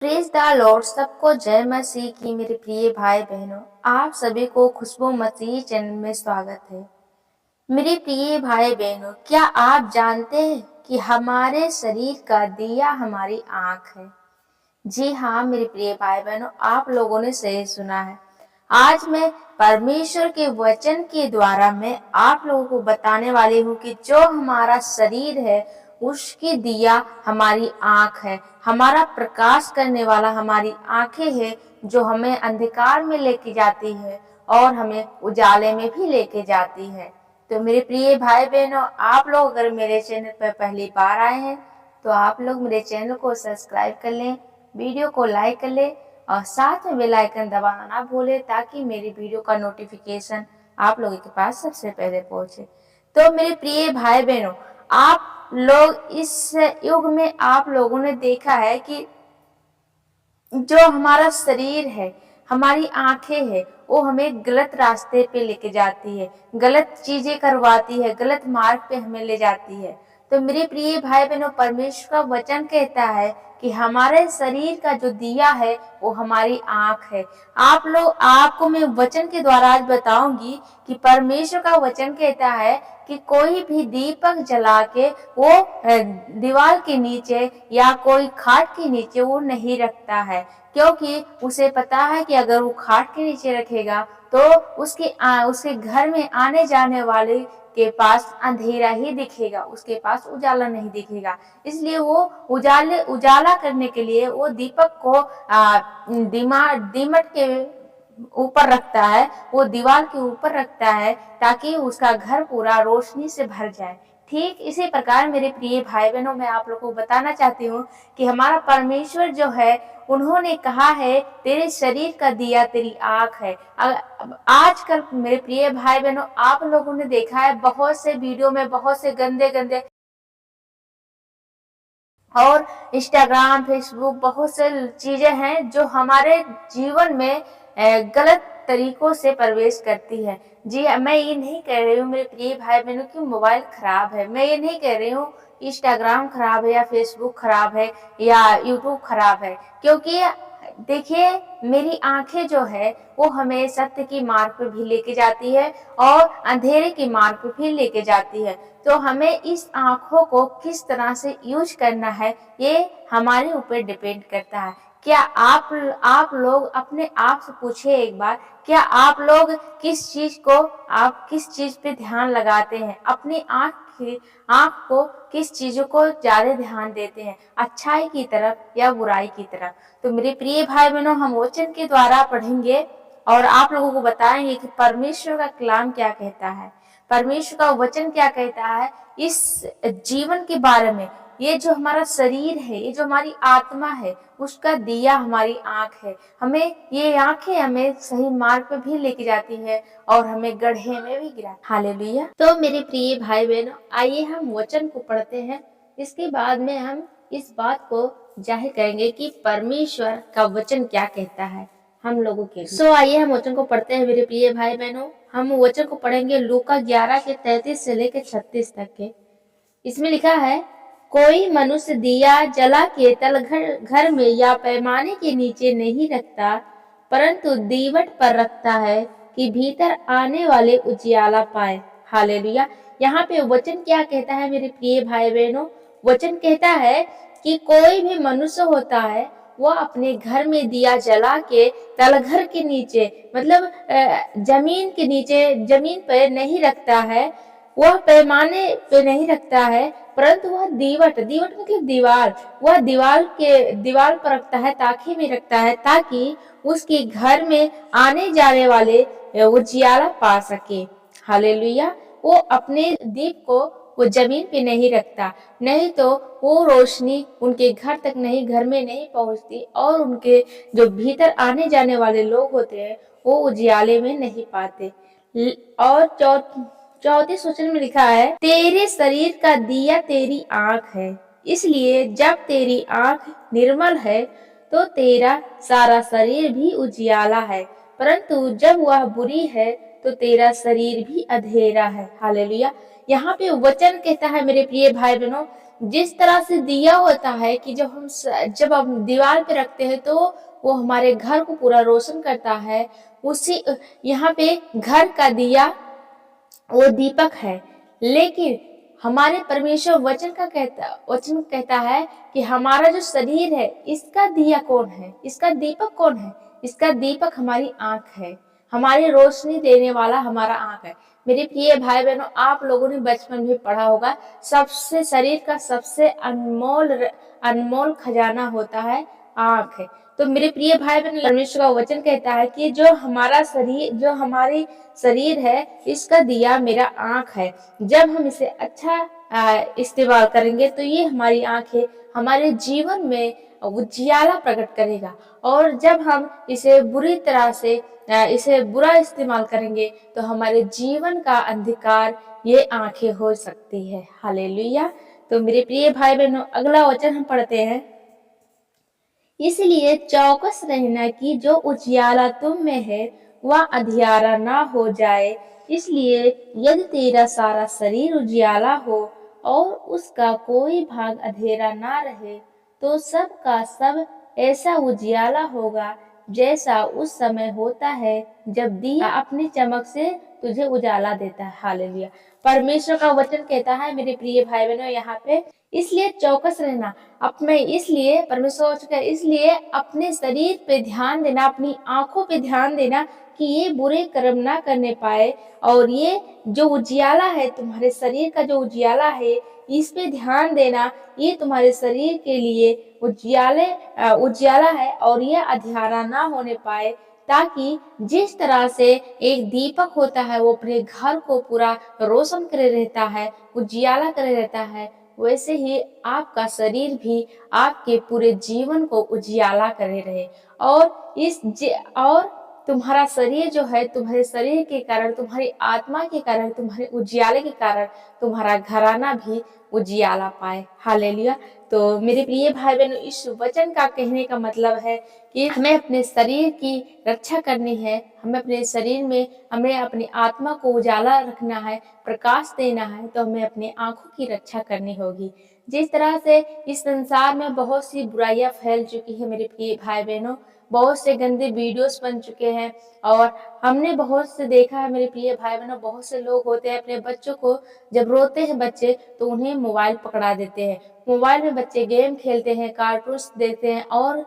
Praise the Lord. सबको जय मसीह की। मेरे प्रिय भाई बहनों, आप सभी को खुशबू मसीह चैनल में स्वागत है। मेरे प्रिय भाई बहनों, क्या आप जानते हैं कि हमारे शरीर का दिया हमारी आंख है? जी हाँ मेरे प्रिय भाई बहनों, आप लोगों ने सही सुना है। आज मैं परमेश्वर के वचन के द्वारा मैं आप लोगों को बताने वाली हूँ कि जो हमारा शरीर है उसकी दिया हमारी आंख है। हमारा प्रकाश करने वाला हमारी आंखें है, जो हमें अंधकार में लेके जाती है और हमें उजाले में भी लेके जाती है। तो मेरे प्रिय भाई बहनों, आप लोग अगर मेरे चैनल पर पहली बार आए हैं तो आप लोग मेरे चैनल को सब्सक्राइब कर लें, वीडियो को लाइक कर ले और साथ में बेल आइकन दबाना ना भूले, ताकि मेरी वीडियो का नोटिफिकेशन आप लोगों के पास सबसे पहले पहुंचे। तो मेरे प्रिय भाई बहनों, आप लोग इस युग में आप लोगों ने देखा है कि जो हमारा शरीर है, हमारी आंखें है, वो हमें गलत रास्ते पे लेके जाती है, गलत चीजें करवाती है, गलत मार्ग पे हमें ले जाती है। तो मेरे प्रिय भाई बहनों, परमेश्वर का वचन कहता है कि हमारे शरीर का जो दिया है वो हमारी आंख है। आपको मैं वचन के द्वारा आज बताऊंगी कि परमेश्वर का वचन कहता है कि कोई भी दीपक जला के वो दीवार के नीचे या कोई खाट के नीचे वो नहीं रखता है, क्योंकि उसे पता है कि अगर वो खाट के नीचे रखेगा तो उसके घर में आने जाने वाले के पास अंधेरा ही दिखेगा, उसके पास उजाला नहीं दिखेगा। इसलिए वो उजाला करने के लिए वो दीपक को दीमट के ऊपर रखता है, वो दीवार के ऊपर रखता है, ताकि उसका घर पूरा रोशनी से भर जाए। ठीक इसी प्रकार मेरे प्रिय भाई बहनों, मैं आप लोगों को बताना चाहती हूँ कि हमारा परमेश्वर जो है, उन्होंने कहा है तेरे शरीर का दिया तेरी आंख है। आजकल मेरे प्रिय भाई बहनों, आप लोगों ने देखा है बहुत से वीडियो में बहुत से गंदे गंदे और इंस्टाग्राम फेसबुक बहुत से चीजें हैं जो हमारे जीवन में गलत तरीकों से प्रवेश करती है। जी मैं ये नहीं कह रही हूँ मेरे प्रिय भाई बहनों कि मोबाइल खराब है, मैं ये नहीं कह रही हूँ इंस्टाग्राम खराब है या फेसबुक खराब है या यूट्यूब खराब है, क्योंकि देखिए मेरी आंखें जो है वो हमें सत्य की मार्ग पे भी लेके जाती है और अंधेरे की मार्ग पे भी लेके जाती है। तो हमें इस आंखों को किस तरह से यूज करना है ये हमारे ऊपर डिपेंड करता है। क्या आप लोग अपने आप से पूछिए एक बार, क्या आप लोग किस चीज पे ध्यान लगाते हैं? अपनी आंख को किस चीजों को ज्यादा ध्यान देते हैं, अच्छाई की तरफ या बुराई की तरफ? तो मेरे प्रिय भाई बहनों, हम वचन के द्वारा पढ़ेंगे और आप लोगों को बताएंगे कि परमेश्वर का कलाम क्या कहता है, परमेश्वर का वचन क्या कहता है इस जीवन के बारे में। ये जो हमारा शरीर है, ये जो हमारी आत्मा है, उसका दिया हमारी आंख है। हमें ये आंखें हमें सही मार्ग पे भी लेके जाती है और हमें गड्ढे में भी गिरा। हालेलुया। तो मेरे प्रिय भाई बहनों, आइए हम वचन को पढ़ते हैं, इसके बाद में हम इस बात को जाहिर करेंगे कि परमेश्वर का वचन क्या कहता है हम लोगों के लिए। आइए हम वचन को पढ़ते हैं मेरे प्रिय भाई बहनों। हम वचन को पढ़ेंगे लूका 11 के 33 से लेकर 36 तक के। इसमें लिखा है, कोई मनुष्य दिया जला के तल घर में या पैमाने के नीचे नहीं रखता, परंतु दीवट पर रखता है कि भीतर आने वाले उजियाला पाए। हालेलुया। यहाँ पे वचन क्या कहता है मेरे प्रिय भाई बहनों? वचन कहता है कि कोई भी मनुष्य होता है वह अपने घर में दिया जला के तलघर के नीचे, मतलब जमीन के नीचे, जमीन पर नहीं रखता है, वह पैमाने पे नहीं रखता है, परंतु वह दीवट मतलब दीवार, वह दीवार पर रखता है, ताकि में रखता है, ताकि उसके घर में आने जाने वाले उजियाला पा सके। हालेलुया। वो अपने दीप को वो जमीन पे नहीं रखता, नहीं तो वो रोशनी उनके घर तक नहीं, घर में नहीं पहुंचती और उनके जो भीतर आने जाने वाले लोग होते हैं वो उजियाले में नहीं पाते। और 34 वचन में लिखा है, तेरे शरीर का दिया तेरी आंख है, इसलिए जब तेरी आंख निर्मल है तो तेरा सारा शरीर भी उजियाला है, परंतु जब वह बुरी है तो तेरा शरीर भी अंधेरा है। हालेलुया। यहाँ पे वचन कहता है मेरे प्रिय भाई बहनों जिस तरह से दिया होता है कि जब हम दीवार पे रखते हैं तो वो हमारे घर को पूरा रोशन करता है, उसी यहाँ पे घर का दिया वो दीपक है। लेकिन हमारे परमेश्वर वचन कहता है कि हमारा जो शरीर है इसका दिया कौन है, इसका दीपक कौन है? इसका दीपक हमारी आंख है, हमारी रोशनी देने वाला हमारा आंख है। मेरे प्रिय भाई बहनों, आप लोगों ने बचपन में पढ़ा होगा, सबसे शरीर का सबसे अनमोल खजाना होता है आंख है। तो मेरे प्रिय भाई बहन, परमेश्वर का वचन कहता है कि जो हमारी शरीर है इसका दिया मेरा आंख है। जब हम इसे अच्छा इस्तेमाल करेंगे तो ये हमारी आंखें हमारे जीवन में उजियाला प्रकट करेगा, और जब हम इसे बुरी तरह से इसे बुरा इस्तेमाल करेंगे तो हमारे जीवन का अंधकार ये आंखें हो सकती है। हालेलुया। तो मेरे प्रिय भाई बहनों, अगला वचन हम पढ़ते हैं। इसलिए चौकस रहना कि जो उजियाला तुम में है वह अंधियारा ना हो जाए। इसलिए यदि तेरा सारा शरीर उजियाला हो और उसका कोई भाग अंधेरा ना रहे, तो सब का सब ऐसा उजियाला होगा जैसा उस समय होता है जब दिया अपनी चमक से तुझे उजाला देता है। हालेलुया। परमेश्वर का वचन कहता है मेरे प्रिय भाई बहनों यहाँ पे, इसलिए चौकस रहना। इसलिए परमेश्वर का इसलिए अपने शरीर पे ध्यान देना, अपनी आंखों पे ध्यान देना कि ये बुरे कर्म ना करने पाए, और ये जो उजियाला है, तुम्हारे शरीर का जो उजियाला है, इस पे ध्यान देना। ये तुम्हारे शरीर के लिए उजियाला है और ये अंधियारा ना होने पाए, ताकि जिस तरह से एक दीपक होता है वो अपने घर को पूरा रोशन करे रहता है, उजियाला करे रहता है, वैसे ही आपका शरीर भी आपके पूरे जीवन को उजियाला करे रहे। और तुम्हारा शरीर जो है, तुम्हारे शरीर के कारण, तुम्हारी आत्मा के कारण, तुम्हारे उजियाले के कारण तुम्हारा घराना भी उजियाला पाए। हालेलुया। तो मेरे प्रिय भाई बहनों, इस वचन का कहने का मतलब है कि हमें अपने शरीर की रक्षा करनी है, हमें अपनी आत्मा को उजाला रखना है, प्रकाश देना है, तो हमें अपनी आंखों की रक्षा करनी होगी। जिस तरह से इस संसार में बहुत सी बुराइयां फैल चुकी है मेरे प्रिय भाई बहनों, बहुत से गंदे वीडियोस बन चुके हैं, और हमने बहुत से देखा है मेरे प्रिय भाई बहनों, बहुत से लोग होते हैं अपने बच्चों को, जब रोते हैं बच्चे तो उन्हें मोबाइल पकड़ा देते हैं। मोबाइल में बच्चे गेम खेलते हैं, कार्टून्स देखते हैं, और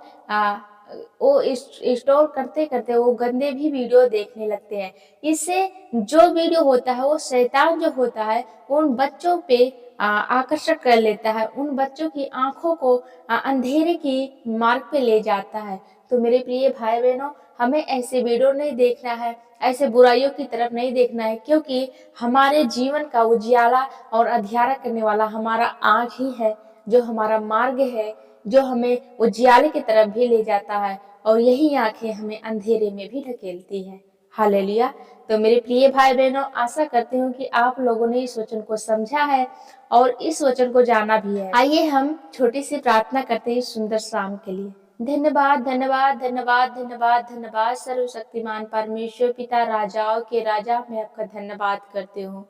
वो इंस्टॉल करते करते वो गंदे भी वीडियो देखने लगते हैं। इससे जो वीडियो होता है, वो शैतान जो होता है उन बच्चों पे आकर्षक कर लेता है, उन बच्चों की आंखों को अंधेरे की मार्ग पे ले जाता है। तो मेरे प्रिय भाई बहनों, हमें ऐसे वीडियो नहीं देखना है, ऐसे बुराइयों की तरफ नहीं देखना है, क्योंकि हमारे जीवन का उजियाला और अंधियारा करने वाला हमारा आँख ही है, जो हमारा मार्ग है, जो हमें उजियाले की तरफ भी ले जाता है, और यही आंखें हमें अंधेरे में भी ढकेलती है। हालेलुया। तो मेरे प्रिय भाई बहनों, आशा करती हूँ कि आप लोगों ने इस वचन को समझा है और इस वचन को जाना भी है। आइए हम छोटी सी प्रार्थना करते हैं इस सुंदर शाम के लिए। धन्यवाद धन्यवाद धन्यवाद धन्यवाद धन्यवाद सर्वशक्तिमान परमेश्वर पिता, राजाओं के राजा, मैं आपका धन्यवाद करती हूँ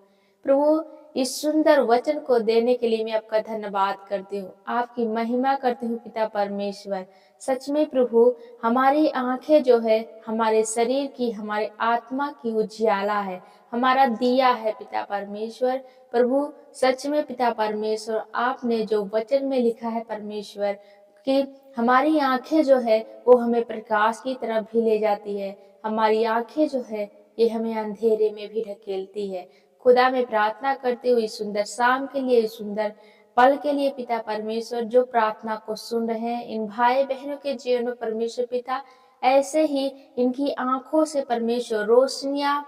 प्रभु। इस सुंदर वचन को देने के लिए मैं आपका धन्यवाद करती हूँ, आपकी महिमा करती हूँ पिता परमेश्वर। सच में प्रभु, हमारी आंखें जो है हमारे शरीर की, हमारे आत्मा की उजियाला है, हमारा दिया है पिता परमेश्वर। प्रभु सच में पिता परमेश्वर, आपने जो वचन में लिखा है परमेश्वर कि हमारी आंखें जो है वो हमें प्रकाश की तरफ भी ले जाती है, हमारी आंखें जो है ये हमें अंधेरे में भी ढकेलती है। खुदा मैं प्रार्थना करती हूँ इस सुंदर शाम के लिए, इस सुंदर पल के लिए पिता परमेश्वर, जो प्रार्थना को सुन रहे हैं इन भाई बहनों के जीवन में परमेश्वर पिता, ऐसे ही इनकी आंखों से परमेश्वर रोशनियां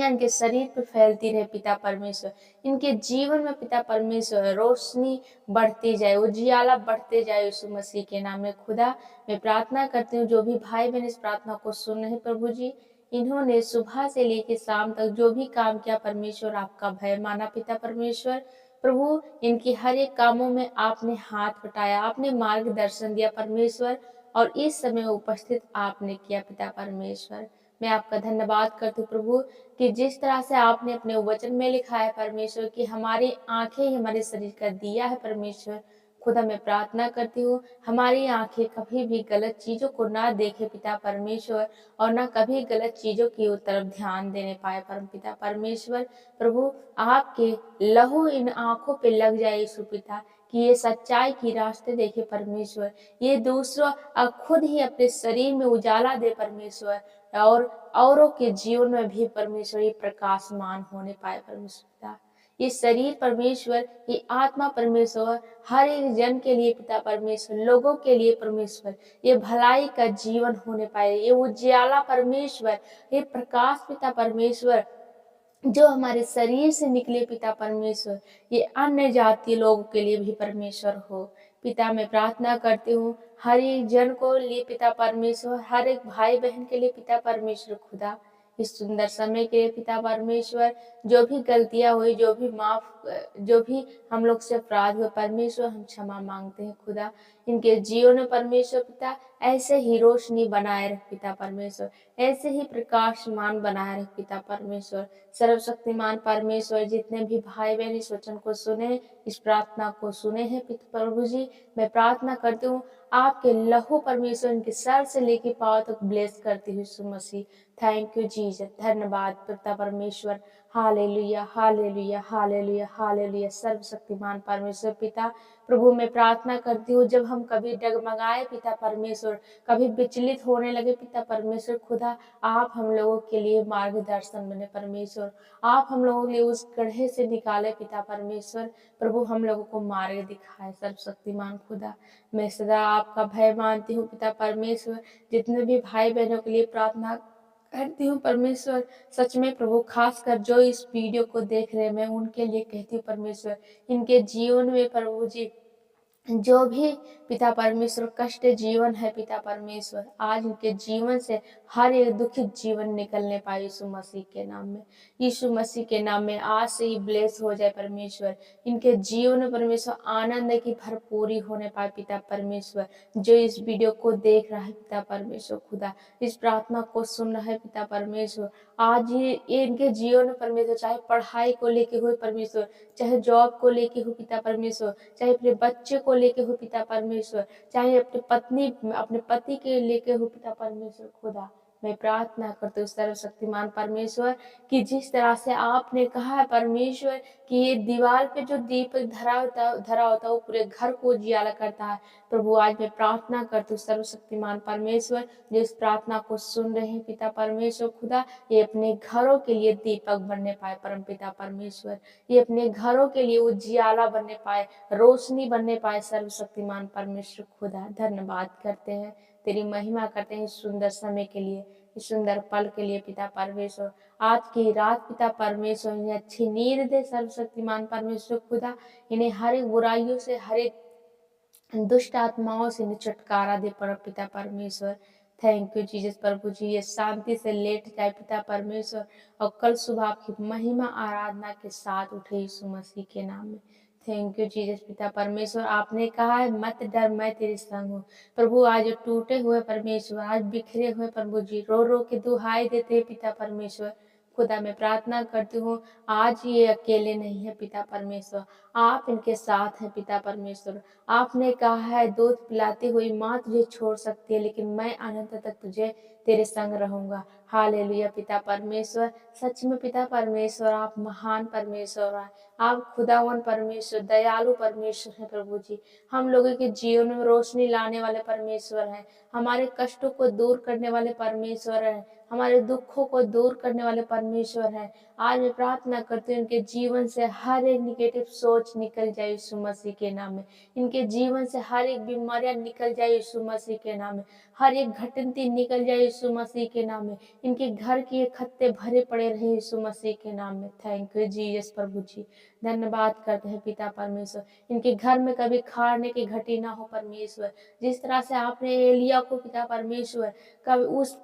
इनके शरीर पर फैलती रहे पिता परमेश्वर, इनके जीवन में पिता परमेश्वर रोशनी बढ़ती जाए, उजियाला बढ़ते जाए यीशु मसीह के नाम में। खुदा मैं प्रार्थना करती हूँ जो भी भाई बहन इस प्रार्थना को सुन रहे प्रभु जी, इन्होंने सुबह से लेकर शाम तक जो भी काम किया परमेश्वर, आपका भय माना पिता परमेश्वर। प्रभु इनकी हर एक कामों में आपने हाथ बटाया, आपने मार्गदर्शन दिया परमेश्वर, और इस समय उपस्थित आपने किया पिता परमेश्वर। मैं आपका धन्यवाद करती हूँ प्रभु कि जिस तरह से आपने अपने वचन में लिखा है परमेश्वर कि हमारी आंखें ही हमारे शरीर का दिया है परमेश्वर। खुदा मैं प्रार्थना करती हूँ हमारी आंखें कभी भी गलत चीज़ों को ना देखे पिता परमेश्वर और ना कभी गलत चीज़ों की तरफ ध्यान देने पाए परम पिता परमेश्वर। प्रभु आपके लहू इन आँखों पे लग जाए यीशु पिता कि ये सच्चाई की रास्ते देखे परमेश्वर। ये दूसरों खुद ही अपने शरीर में उजाला दे परमेश्वर और औरों के जीवन में भी परमेश्वर ये प्रकाशमान होने पाए परमेश्वर पिता। ये शरीर परमेश्वर, ये आत्मा परमेश्वर हर एक जन के लिए पिता परमेश्वर, लोगों के लिए परमेश्वर, ये भलाई का जीवन होने पाए, ये उजियाला परमेश्वर, ये प्रकाश पिता परमेश्वर जो हमारे शरीर से निकले पिता परमेश्वर, ये अन्य जाति लोगों के लिए भी परमेश्वर हो। पिता मैं प्रार्थना करती हूँ हर एक जन को लिए पिता परमेश्वर, हर एक भाई बहन के लिए पिता परमेश्वर खुदा इस सुंदर समय के लिए पिता परमेश्वर। जो भी गलतियां हुई, जो भी हम लोग से अपराध हुए परमेश्वर हम क्षमा मांगते हैं खुदा। इनके जीवन में परमेश्वर पिता ऐसे ही रोशनी बनाए रख पिता परमेश्वर, ऐसे ही प्रकाशमान बनाए रख पिता परमेश्वर। सर्वशक्तिमान परमेश्वर जितने भी भाई बहन इस वचन को सुने, इस प्रार्थना को सुने हैं पिता प्रभु जी, मैं प्रार्थना करती हूँ आपके लहू परमेश्वर इनके सर से लेके पाँव तक ब्लेस करती हूँ यीशु मसीह। थैंक यू जीसस, धन्यवाद पिता परमेश्वर। Hallelujah hallelujah hallelujah hallelujah. सर्वशक्तिमान परमेश्वर पिता प्रभु मैं प्रार्थना करती हूँ जब हम कभी डगमगाए पिता परमेश्वर, कभी विचलित होने लगे पिता परमेश्वर खुदा, आप हम लोगों के लिए मार्गदर्शन बने परमेश्वर। आप हम लोगों के लिए उस गड्ढे से निकाले पिता परमेश्वर। प्रभु हम लोगों को मार्ग दिखाए सर्वशक्तिमान खुदा। मैं सदा आपका भय मानती हूँ पिता परमेश्वर। जितने भी भाई बहनों के लिए प्रार्थना करती हूँ परमेश्वर, सच में प्रभु खासकर जो इस वीडियो को देख रहे हैं मैं उनके लिए कहती हूँ परमेश्वर, इनके जीवन में प्रभु जी जो भी पिता परमेश्वर कष्ट जीवन है पिता परमेश्वर, आज इनके जीवन से हर एक दुखित जीवन निकलने पाए यीशु मसीह के नाम में। यीशु मसीह के नाम में आज से ही ब्लेस हो जाए परमेश्वर। इनके जीवन में परमेश्वर आनंद की भरपूरी होने पाए पिता परमेश्वर। जो इस वीडियो को देख रहा है पिता परमेश्वर खुदा, इस प्रार्थना को सुन रहा है पिता परमेश्वर, आज ये इनके जीवन में परमेश्वर, चाहे पढ़ाई को लेके हुए परमेश्वर, चाहे जॉब को लेके हो पिता परमेश्वर, चाहे अपने बच्चे को लेके हो पिता परमेश्वर, चाहे अपने पति के लेके हो पिता परमेश्वर खुदा, मैं प्रार्थना करती हूँ सर्वशक्तिमान परमेश्वर कि जिस तरह से आपने कहा है परमेश्वर कि ये दीवार पे जो दीपक धरा होता है वो पूरे घर को उजियाला करता है। प्रभु आज मैं प्रार्थना करती हूँ सर्वशक्तिमान परमेश्वर जो इस प्रार्थना को सुन रहे हैं पिता परमेश्वर खुदा, ये अपने घरों के लिए दीपक बनने पाए परम पिता परमेश्वर। ये अपने घरों के लिए उजियाला बनने पाए, रोशनी बनने पाए सर्वशक्तिमान परमेश्वर खुदा। धन्यवाद करते हैं, तेरी महिमा करते हैं इस सुंदर समय के लिए, इस सुंदर पल के लिए पिता परमेश्वर। आज की रात पिता परमेश्वर इन्हें अच्छी नींद दे सर्वशक्तिमान परमेश्वर खुदा। इन्हें हर एक बुराइयों से, हर एक दुष्ट आत्माओं से इन्हें छुटकारा दे परम पिता परमेश्वर। थैंक यू जीसस प्रभु जी, ये शांति से लेट जाए पिता परमेश्वर और कल सुबह आपकी महिमा आराधना के साथ उठे यीशु मसीह के नाम में। थैंक यू जीसस पिता परमेश्वर, आपने कहा है मत डर मैं तेरे संग हूँ। प्रभु आज टूटे हुए परमेश्वर, आज बिखरे हुए प्रभु जी रो रो के दुहाई देते हैं पिता परमेश्वर खुदा, मैं प्रार्थना करती हूँ आज ये अकेले नहीं है पिता परमेश्वर, आप इनके साथ हैं पिता परमेश्वर। आपने कहा है दूध पिलाती हुई माँ तुझे छोड़ सकती है लेकिन मैं अनंत तक तुझे तेरे संग रहूंगा। हालेलुया पिता परमेश्वर, सच में पिता परमेश्वर आप महान परमेश्वर हैं, आप खुदावन परमेश्वर, दयालु परमेश्वर हैं प्रभु जी। हम लोगों के जीवन में रोशनी लाने वाले परमेश्वर हैं, हमारे कष्टों को दूर करने वाले परमेश्वर हैं, हमारे दुखों को दूर करने वाले परमेश्वर हैं। आज मैं प्रार्थना करती हूँ इनके जीवन से हर एक निगेटिव सोच निकल जाए यीशु मसीह के नाम में। इनके जीवन से हर एक बीमारियां निकल जाए यीशु मसीह के नाम में, हर एक घटती निकल जाए यीशु मसीह के नाम में। इनके घर के खत्ते भरे पड़े रहे यीशु मसीह के नाम में। थैंक यू जीसस प्रभु जी, धन्यवाद करते हैं पिता परमेश्वर। इनके घर में कभी खाने की घटी ना हो परमेश्वर, जिस तरह से आपने एलिया को पिता परमेश्वर कभी उस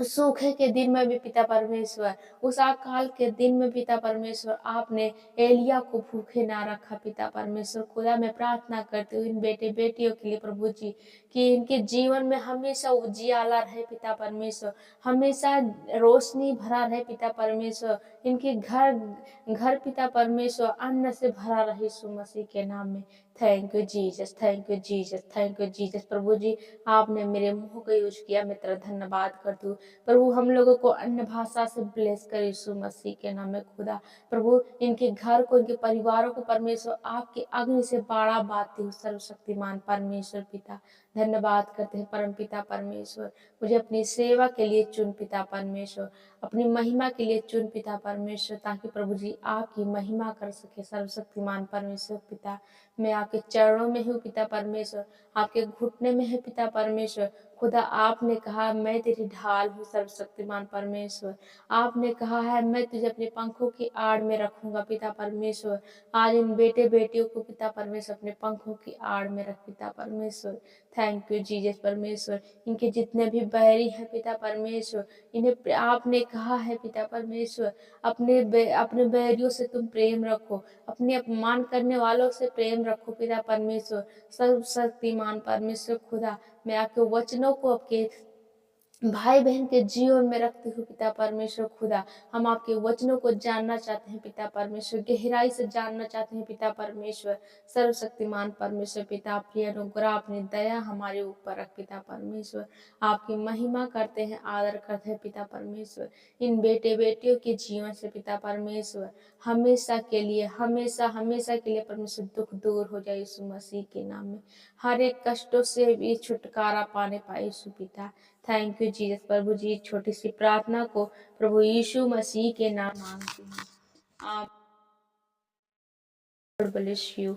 सूखे के दिन में भी पिता परमेश्वर, उस अकाल के दिन में पिता परमेश्वर आपने एलिया को भूखे ना रखा पिता परमेश्वर। खुदा मैं प्रार्थना करती हूँ इन बेटे बेटियों के लिए प्रभु जी, कि इनके जीवन में हमेशा उजियाला रहे पिता परमेश्वर, हमेशा रोशनी भरा रहे पिता परमेश्वर, इनके घर घर पिता परमेश्वर अन्न से भरा रहे यीशु मसीह के नाम में। Thank you Jesus, thank you Jesus, thank you Jesus. प्रभु जी आपने मेरे मुंह को यूज किया, मैं तेरा धन्यवाद करती हूँ प्रभु। हम लोगों को अन्य भाषा से ब्लेस कर यीशु मसीह के नाम में खुदा। प्रभु इनके घर को, इनके परिवारों को परमेश्वर आपके अग्नि से बाड़ा बांधती हूँ सर्वशक्तिमान परमेश्वर पिता। धन्यवाद करते हैं परम पिता परमेश्वर, मुझे अपनी सेवा के लिए चुन पिता परमेश्वर, अपनी महिमा के लिए चुन पिता परमेश्वर, ताकि प्रभु जी आपकी महिमा कर सके सर्वशक्तिमान परमेश्वर पिता। मैं आपके चरणों में हूँ पिता परमेश्वर, आपके घुटने में है पिता परमेश्वर। खुदा आपने कहा मैं तेरी ढाल हूँ सर्वशक्तिमान परमेश्वर, आपने कहा है मैं तुझे अपने पंखों की आड़ में रखूंगा पिता परमेश्वर। आज इन बेटे बेटियों को पिता परमेश्वर अपने पंखों की आड़ में रख पिता परमेश्वर। थैंक यू जीसस परमेश्वर। इनके जितने भी बैरी हैं पिता परमेश्वर, इन्हें आपने कहा है पिता परमेश्वर, अपने बैरियों से तुम प्रेम रखो, अपने अपमान करने वालों से प्रेम रखो पिता परमेश्वर। सर्वशक्तिमान परमेश्वर खुदा, मैं आपके वचनों को आपके भाई बहन के जीवन में रखते हुए पिता परमेश्वर खुदा, हम आपके वचनों को जानना चाहते हैं पिता परमेश्वर, गहराई से जानना चाहते हैं पिता परमेश्वर। सर्वशक्तिमान परमेश्वर पिता, अपनी अनुग्रह अपनी दया हमारे ऊपर रख पिता परमेश्वर। आपकी महिमा करते हैं, आदर करते हैं पिता परमेश्वर। इन बेटे बेटियों के जीवन से पिता परमेश्वर हमेशा के लिए, हमेशा हमेशा के लिए परमेश्वर दुख दूर हो जाए यीशु मसीह के नाम में। हर एक कष्टों से भी छुटकारा पाने पाए यीशु पिता। Thank you Jesus. प्रभु जी छोटी सी प्रार्थना को प्रभु यीशु मसीह के नाम मांगती हूँ। आप ब्लेस यू।